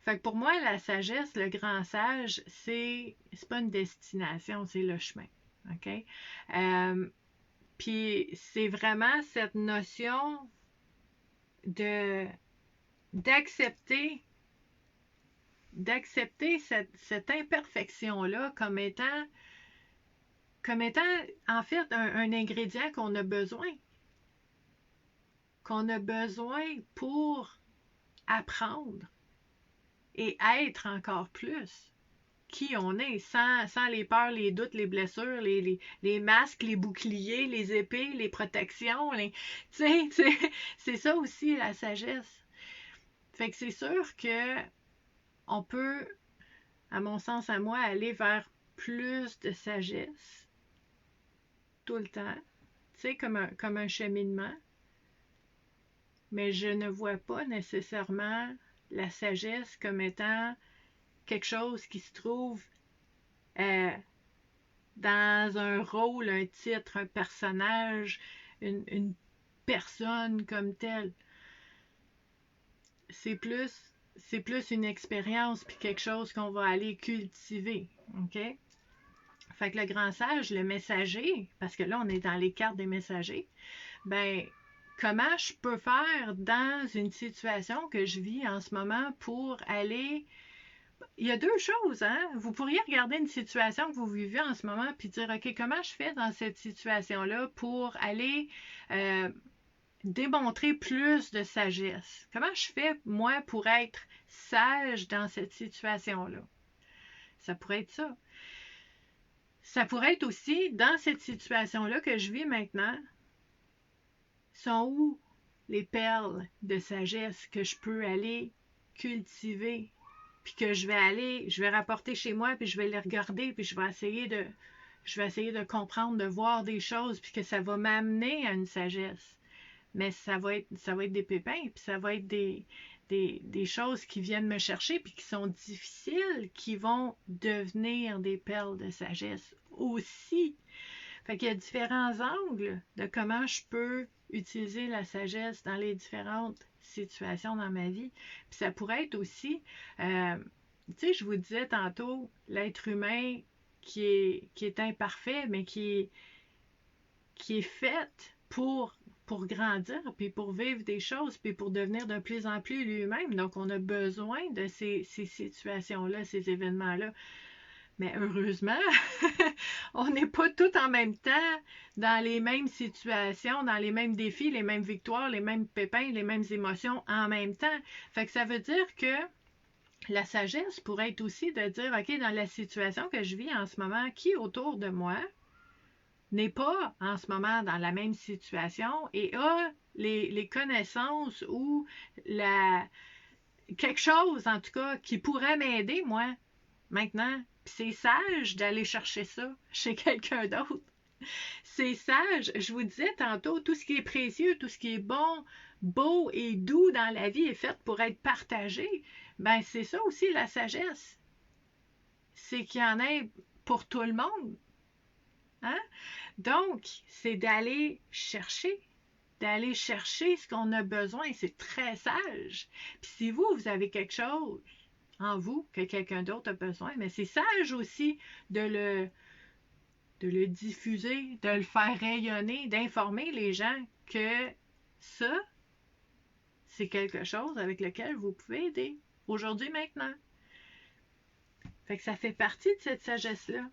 Fait que pour moi, la sagesse, le grand sage, c'est pas une destination, c'est le chemin. OK? Puis c'est vraiment cette notion d'accepter cette imperfection-là comme étant en fait un ingrédient qu'on a besoin pour apprendre et être encore plus qui on est, sans les peurs, les doutes, les blessures, les masques, les boucliers, les épées, les protections. C'est ça aussi la sagesse. Fait que c'est sûr que on peut, à mon sens, à moi, aller vers plus de sagesse tout le temps, tu sais, comme un cheminement, mais je ne vois pas nécessairement la sagesse comme étant quelque chose qui se trouve dans un rôle, un titre, un personnage, une personne comme telle. C'est plus une expérience puis quelque chose qu'on va aller cultiver. OK? Fait que le grand sage, le messager, parce que là, on est dans les cartes des messagers, ben, comment je peux faire dans une situation que je vis en ce moment pour aller. Il y a deux choses, hein? Vous pourriez regarder une situation que vous vivez en ce moment puis dire, OK, comment je fais dans cette situation-là pour aller démontrer plus de sagesse? Comment je fais, moi, pour être sage dans cette situation-là? Ça pourrait être ça. Ça pourrait être aussi, dans cette situation-là que je vis maintenant, sont où les perles de sagesse que je peux aller cultiver, puis que je vais rapporter chez moi, puis je vais les regarder, puis je vais essayer de comprendre, de voir des choses, puis que ça va m'amener à une sagesse. Mais ça va être des pépins, puis ça va être des choses qui viennent me chercher, puis qui sont difficiles, qui vont devenir des perles de sagesse aussi. Fait qu'il y a différents angles de comment je peux utiliser la sagesse dans les différentes situations dans ma vie. Puis ça pourrait être aussi, tu sais, je vous disais tantôt, l'être humain qui est imparfait, mais qui est fait pour grandir, puis pour vivre des choses, puis pour devenir de plus en plus lui-même. Donc, on a besoin de ces situations-là, ces événements-là. Mais heureusement, on n'est pas tous en même temps dans les mêmes situations, dans les mêmes défis, les mêmes victoires, les mêmes pépins, les mêmes émotions en même temps. Fait que ça veut dire que la sagesse pourrait être aussi de dire, OK, dans la situation que je vis en ce moment, qui autour de moi n'est pas en ce moment dans la même situation et a les connaissances ou quelque chose, en tout cas, qui pourrait m'aider, moi, maintenant. Puis c'est sage d'aller chercher ça chez quelqu'un d'autre. C'est sage. Je vous disais tantôt, tout ce qui est précieux, tout ce qui est bon, beau et doux dans la vie est fait pour être partagé. Ben, c'est ça aussi la sagesse. C'est qu'il y en ait pour tout le monde. Hein? Donc, c'est d'aller chercher ce qu'on a besoin. C'est très sage. Puis si vous avez quelque chose en vous que quelqu'un d'autre a besoin, mais c'est sage aussi de de le diffuser, de le faire rayonner, d'informer les gens que ça, c'est quelque chose avec lequel vous pouvez aider aujourd'hui, maintenant. Fait que ça fait partie de cette sagesse-là.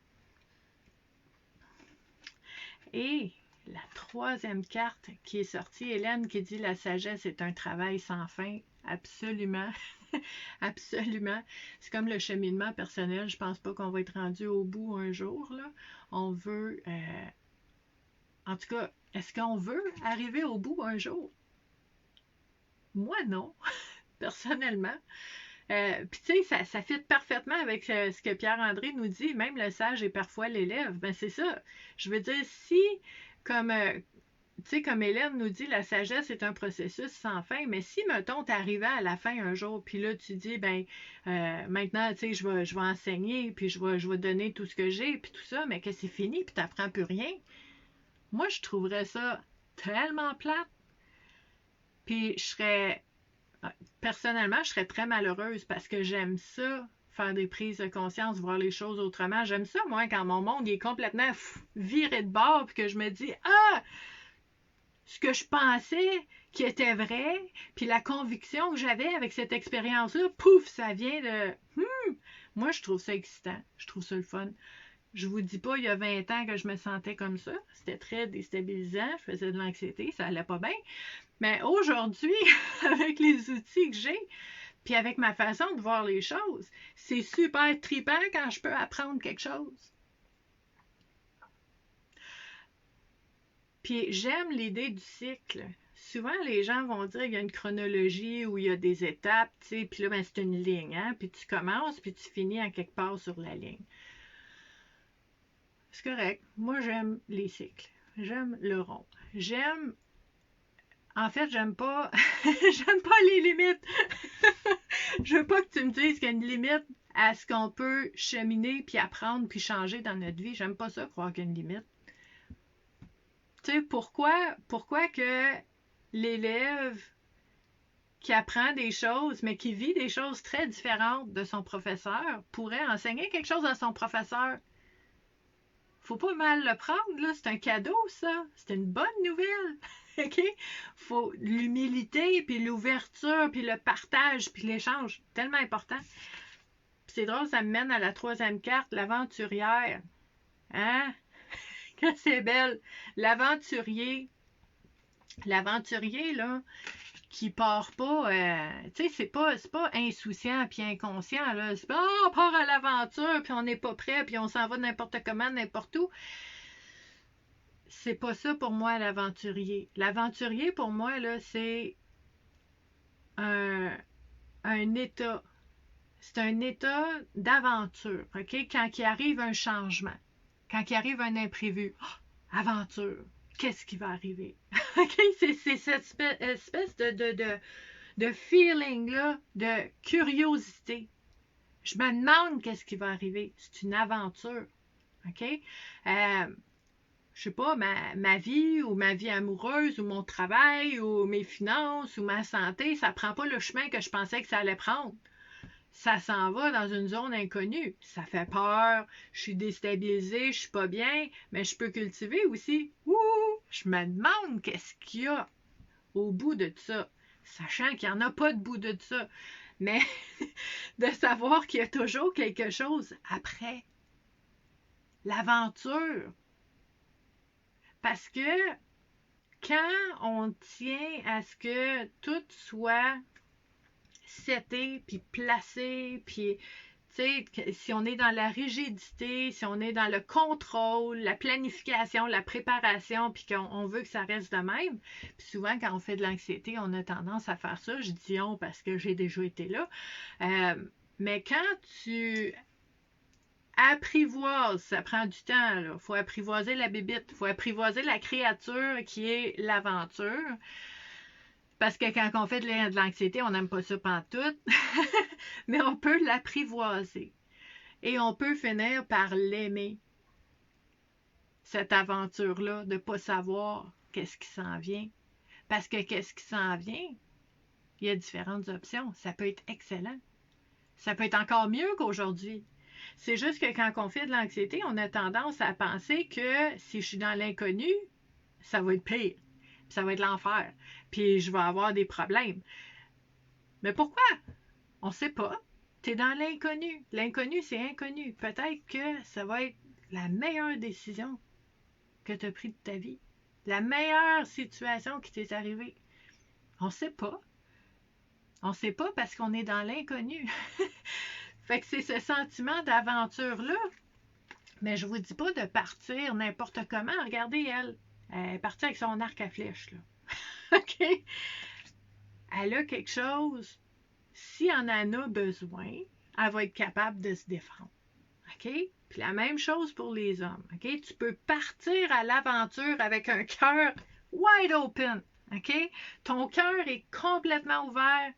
Et la troisième carte qui est sortie, Hélène qui dit la sagesse est un travail sans fin. Absolument. Absolument. C'est comme le cheminement personnel. Je pense pas qu'on va être rendu au bout un jour, là. On veut... en tout cas, est-ce qu'on veut arriver au bout un jour? Moi, non. Personnellement. Puis tu sais, ça fit parfaitement avec ce que Pierre-André nous dit, même le sage est parfois l'élève. Ben c'est ça. Je veux dire, si, comme, tu sais, comme Hélène nous dit, la sagesse est un processus sans fin, mais si, mettons, t'arrivais à la fin un jour, puis là, tu dis, ben, maintenant, tu sais, je vais enseigner, puis je vais donner tout ce que j'ai, puis tout ça, mais que c'est fini, puis t'apprends plus rien, moi, je trouverais ça tellement plate. Puis je serais... Personnellement, je serais très malheureuse parce que j'aime ça, faire des prises de conscience, voir les choses autrement. J'aime ça, moi, quand mon monde est complètement viré de bord puis que je me dis « Ah! Ce que je pensais qui était vrai, puis la conviction que j'avais avec cette expérience-là, pouf, ça vient de... Moi, je trouve ça excitant. Je trouve ça le fun. Je vous dis pas, il y a 20 ans que je me sentais comme ça. C'était très déstabilisant. Je faisais de l'anxiété, ça allait pas bien. Mais aujourd'hui, avec les outils que j'ai, puis avec ma façon de voir les choses, c'est super trippant quand je peux apprendre quelque chose. Puis j'aime l'idée du cycle. Souvent, les gens vont dire qu'il y a une chronologie où il y a des étapes, tu sais, puis là, ben, c'est une ligne, hein, puis tu commences, puis tu finis en quelque part sur la ligne. C'est correct. Moi, j'aime les cycles. J'aime le rond. En fait, j'aime pas les limites. Je veux pas que tu me dises qu'il y a une limite à ce qu'on peut cheminer, puis apprendre, puis changer dans notre vie. J'aime pas ça, croire qu'il y a une limite. Tu sais, pourquoi que l'élève qui apprend des choses, mais qui vit des choses très différentes de son professeur, pourrait enseigner quelque chose à son professeur? Faut pas mal le prendre, là. C'est un cadeau, ça. C'est une bonne nouvelle. OK? Faut l'humilité, puis l'ouverture, puis le partage, puis l'échange. Tellement important. Puis c'est drôle, ça me mène à la troisième carte, l'aventurière. Hein? Que c'est belle. L'aventurier. L'aventurier, là, qui part pas, tu sais, c'est pas insouciant puis inconscient, là. C'est pas, on part à l'aventure, puis on n'est pas prêt, puis on s'en va n'importe comment, n'importe où. C'est pas ça pour moi, l'aventurier. L'aventurier, pour moi, là, c'est un état. C'est un état d'aventure, OK? Quand il arrive un changement, quand il arrive un imprévu, aventure, qu'est-ce qui va arriver? OK? C'est cette espèce de feeling-là, de curiosité. Je me demande qu'est-ce qui va arriver. C'est une aventure. OK? Je sais pas, ma vie ou ma vie amoureuse ou mon travail ou mes finances ou ma santé, ça prend pas le chemin que je pensais que ça allait prendre. Ça s'en va dans une zone inconnue. Ça fait peur, je suis déstabilisée, je suis pas bien, mais je peux cultiver aussi. Ouh! Je me demande qu'est-ce qu'il y a au bout de ça, sachant qu'il n'y en a pas de bout de ça, mais de savoir qu'il y a toujours quelque chose après. L'aventure. Parce que quand on tient à ce que tout soit seté, puis placé, puis tu sais, si on est dans la rigidité, si on est dans le contrôle, la planification, la préparation, puis qu'on veut que ça reste de même, puis souvent quand on fait de l'anxiété, on a tendance à faire ça, je dis on parce que j'ai déjà été là, mais quand tu apprivoises, ça prend du temps, il faut apprivoiser la bébite, il faut apprivoiser la créature qui est l'aventure. Parce que quand on fait de l'anxiété, on n'aime pas ça pantoute, mais on peut l'apprivoiser. Et on peut finir par l'aimer, cette aventure-là, de ne pas savoir qu'est-ce qui s'en vient. Parce que qu'est-ce qui s'en vient, il y a différentes options. Ça peut être excellent. Ça peut être encore mieux qu'aujourd'hui. C'est juste que quand on fait de l'anxiété, on a tendance à penser que si je suis dans l'inconnu, ça va être pire, puis ça va être l'enfer, puis je vais avoir des problèmes. Mais pourquoi? On ne sait pas. Tu es dans l'inconnu. L'inconnu, c'est inconnu. Peut-être que ça va être la meilleure décision que tu as prise de ta vie. La meilleure situation qui t'est arrivée. On ne sait pas. On ne sait pas parce qu'on est dans l'inconnu. Fait que c'est ce sentiment d'aventure-là. Mais je vous dis pas de partir n'importe comment. Regardez, elle. Elle est partie avec son arc à flèche, là. OK? Elle a quelque chose. Si elle en a besoin, elle va être capable de se défendre. OK? Puis la même chose pour les hommes. OK? Tu peux partir à l'aventure avec un cœur wide open. OK? Ton cœur est complètement ouvert.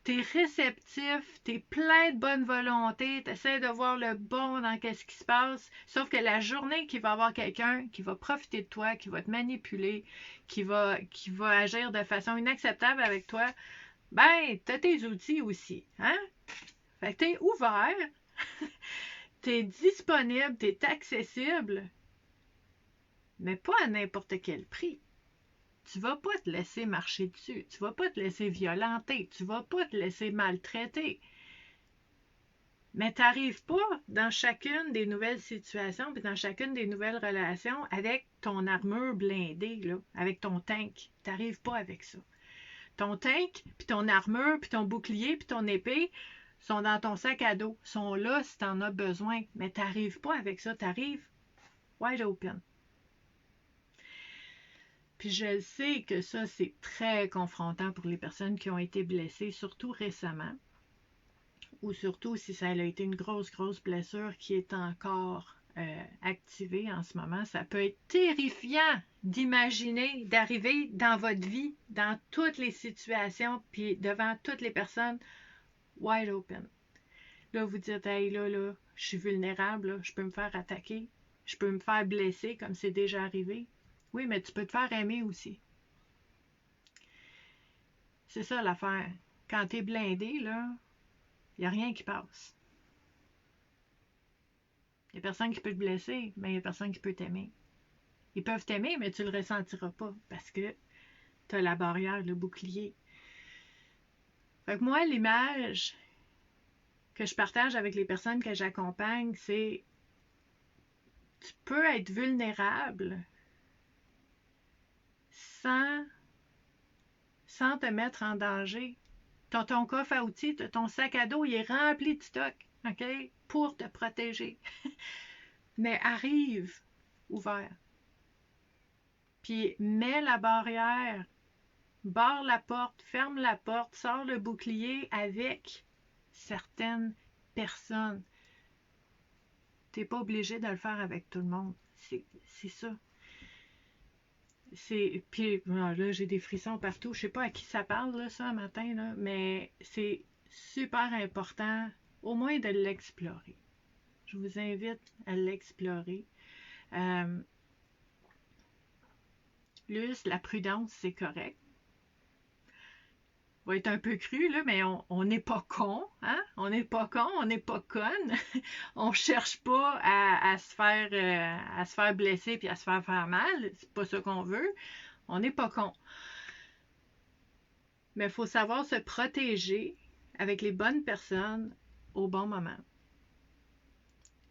Tu es réceptif, tu es plein de bonne volonté, tu essaies de voir le bon dans ce qui se passe, sauf que la journée qu'il va y avoir quelqu'un qui va profiter de toi, qui va te manipuler, qui va agir de façon inacceptable avec toi, ben, tu as tes outils aussi. Hein? Fait que tu es ouvert, tu es disponible, tu es accessible, mais pas à n'importe quel prix. Tu vas pas te laisser marcher dessus, tu vas pas te laisser violenter, tu vas pas te laisser maltraiter. Mais tu n'arrives pas dans chacune des nouvelles situations puis dans chacune des nouvelles relations avec ton armure blindée, là, avec ton tank. Tu n'arrives pas avec ça. Ton tank, puis ton armure, puis ton bouclier, puis ton épée sont dans ton sac à dos, sont là si tu en as besoin. Mais tu n'arrives pas avec ça, tu arrives wide open. Puis je sais que ça, c'est très confrontant pour les personnes qui ont été blessées, surtout récemment, ou surtout si ça a été une grosse, grosse blessure qui est encore activée en ce moment. Ça peut être terrifiant d'imaginer, d'arriver dans votre vie, dans toutes les situations, puis devant toutes les personnes, wide open. Là, vous dites, hey, là, je suis vulnérable, là, je peux me faire attaquer, je peux me faire blesser comme c'est déjà arrivé. Oui, mais tu peux te faire aimer aussi. C'est ça l'affaire. Quand tu es blindé, là, il n'y a rien qui passe. Il n'y a personne qui peut te blesser, mais il n'y a personne qui peut t'aimer. Ils peuvent t'aimer, mais tu ne le ressentiras pas parce que tu as la barrière, le bouclier. Fait que moi, l'image que je partage avec les personnes que j'accompagne, c'est tu peux être vulnérable sans te mettre en danger. Ton coffre à outils, ton sac à dos, il est rempli de stock, OK? Pour te protéger. Mais arrive ouvert. Puis mets la barrière, barre la porte, ferme la porte, sors le bouclier avec certaines personnes. Tu n'es pas obligé de le faire avec tout le monde. C'est ça. Puis là, j'ai des frissons partout. Je sais pas à qui ça parle, là, ça, matin, là, mais c'est super important, au moins de l'explorer. Je vous invite à l'explorer. Juste, la prudence, c'est correct. Va être un peu cru, là, mais on n'est pas con, hein? On n'est pas con, on n'est pas conne. On cherche pas à se faire blesser puis à se faire mal. C'est pas ça qu'on veut. On n'est pas con. Mais il faut savoir se protéger avec les bonnes personnes au bon moment.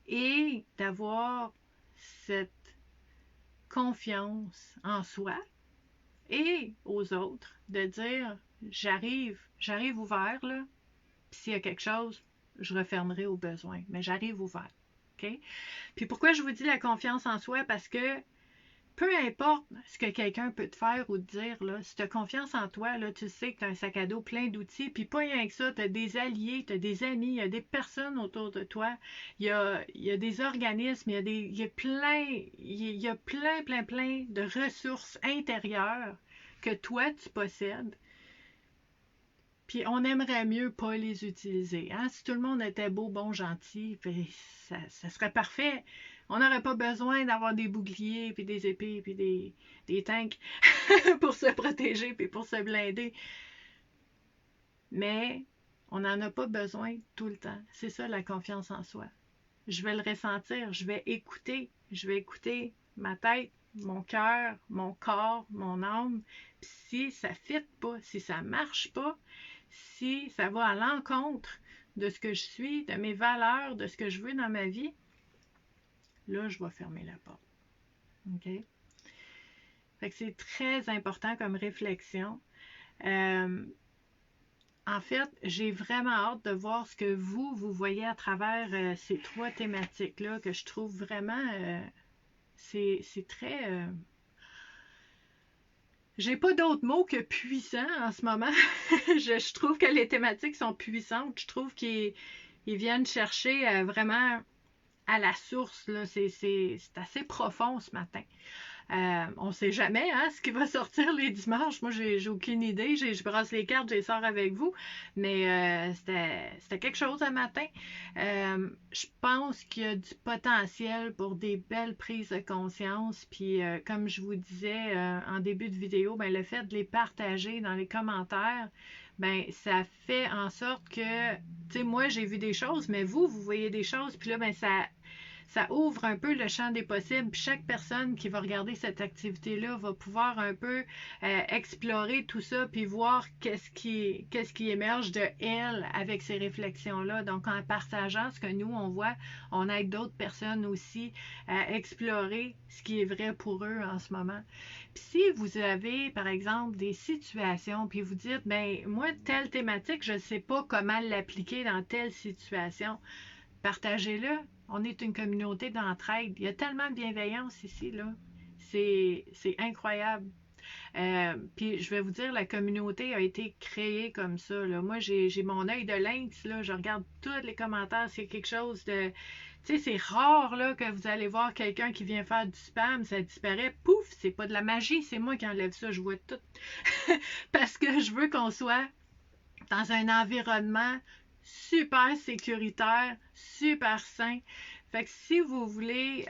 Et d'avoir cette confiance en soi et aux autres, de dire j'arrive ouvert, là, puis s'il y a quelque chose, je refermerai au besoin, mais j'arrive ouvert. OK? Puis pourquoi je vous dis la confiance en soi? Parce que peu importe ce que quelqu'un peut te faire ou te dire, là, si tu as confiance en toi, là, tu sais que tu as un sac à dos plein d'outils, puis pas rien que ça, tu as des alliés, tu as des amis, il y a des personnes autour de toi, il y a des organismes, il y a plein de ressources intérieures que toi, tu possèdes. Puis on aimerait mieux pas les utiliser. Hein? Si tout le monde était beau, bon, gentil, ça serait parfait. On n'aurait pas besoin d'avoir des boucliers, puis des épées, puis des tanks pour se protéger, puis pour se blinder. Mais on n'en a pas besoin tout le temps. C'est ça la confiance en soi. je vais le ressentir, je vais écouter ma tête, mon cœur, mon corps, mon âme. Puis si ça ne fit pas, si ça ne marche pas, si ça va à l'encontre de ce que je suis, de mes valeurs, de ce que je veux dans ma vie, là, je vais fermer la porte. OK? Fait que c'est très important comme réflexion. En fait, j'ai vraiment hâte de voir ce que vous voyez à travers ces 3 thématiques-là que je trouve vraiment, c'est très... j'ai pas d'autre mot que puissant en ce moment. je trouve que les thématiques sont puissantes. Je trouve qu'ils viennent chercher vraiment à la source. C'est assez profond ce matin. On ne sait jamais ce qui va sortir les dimanches. Moi, j'ai aucune idée. Je brasse les cartes, je les sors avec vous. Mais c'était quelque chose un matin. Je pense qu'il y a du potentiel pour des belles prises de conscience. Puis, comme je vous disais en début de vidéo, ben, le fait de les partager dans les commentaires, ben, ça fait en sorte que, tu sais, moi, j'ai vu des choses, mais vous voyez des choses. Puis là, ben, ça ouvre un peu le champ des possibles. Puis chaque personne qui va regarder cette activité-là va pouvoir un peu explorer tout ça, puis voir qu'est-ce qui émerge de elle avec ces réflexions-là. Donc, en partageant ce que nous, on voit, on aide d'autres personnes aussi à explorer ce qui est vrai pour eux en ce moment. Puis si vous avez, par exemple, des situations, puis vous dites, ben moi, telle thématique, je ne sais pas comment l'appliquer dans telle situation, partagez-le. On est une communauté d'entraide. Il y a tellement de bienveillance ici, là. C'est incroyable. Puis je vais vous dire, la communauté a été créée comme ça. Là. Moi, j'ai mon œil de lynx, là. Je regarde tous les commentaires. C'est quelque chose de... Tu sais, c'est rare là, que vous allez voir quelqu'un qui vient faire du spam, ça disparaît, pouf, c'est pas de la magie, c'est moi qui enlève ça, je vois tout. Parce que je veux qu'on soit dans un environnement super sécuritaire, super sain. Fait que si vous voulez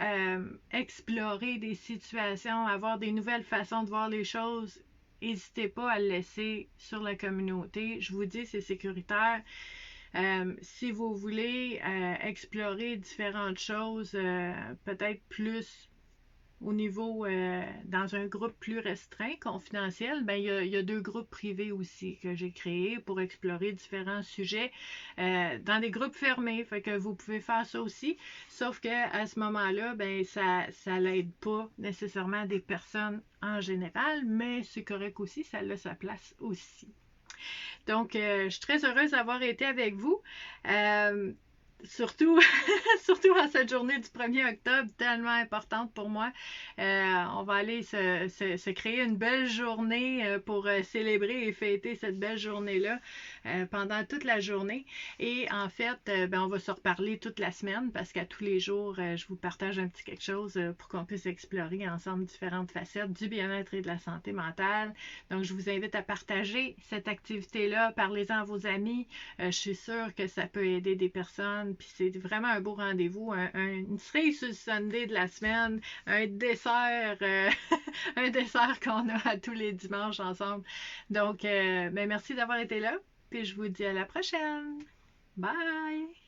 explorer des situations, avoir des nouvelles façons de voir les choses, n'hésitez pas à le laisser sur la communauté. Je vous dis, c'est sécuritaire. Si vous voulez explorer différentes choses, peut-être plus au niveau, dans un groupe plus restreint, confidentiel, ben, il y a 2 groupes privés aussi que j'ai créés pour explorer différents sujets dans des groupes fermés. Fait que vous pouvez faire ça aussi, sauf qu'à ce moment-là, ben, ça l'aide pas nécessairement des personnes en général, mais c'est correct aussi, ça a sa place aussi. Donc, je suis très heureuse d'avoir été avec vous. Surtout, surtout en cette journée du 1er octobre, tellement importante pour moi. On va aller se créer une belle journée pour célébrer et fêter cette belle journée-là pendant toute la journée. Et en fait, ben, on va se reparler toute la semaine parce qu'à tous les jours, je vous partage un petit quelque chose pour qu'on puisse explorer ensemble différentes facettes du bien-être et de la santé mentale. Donc, je vous invite à partager cette activité-là, parlez-en à vos amis. Je suis sûre que ça peut aider des personnes. Puis c'est vraiment un beau rendez-vous, une cerise sur le Sunday de la semaine, un dessert, un dessert qu'on a à tous les dimanches ensemble. Donc, ben merci d'avoir été là, puis je vous dis à la prochaine. Bye!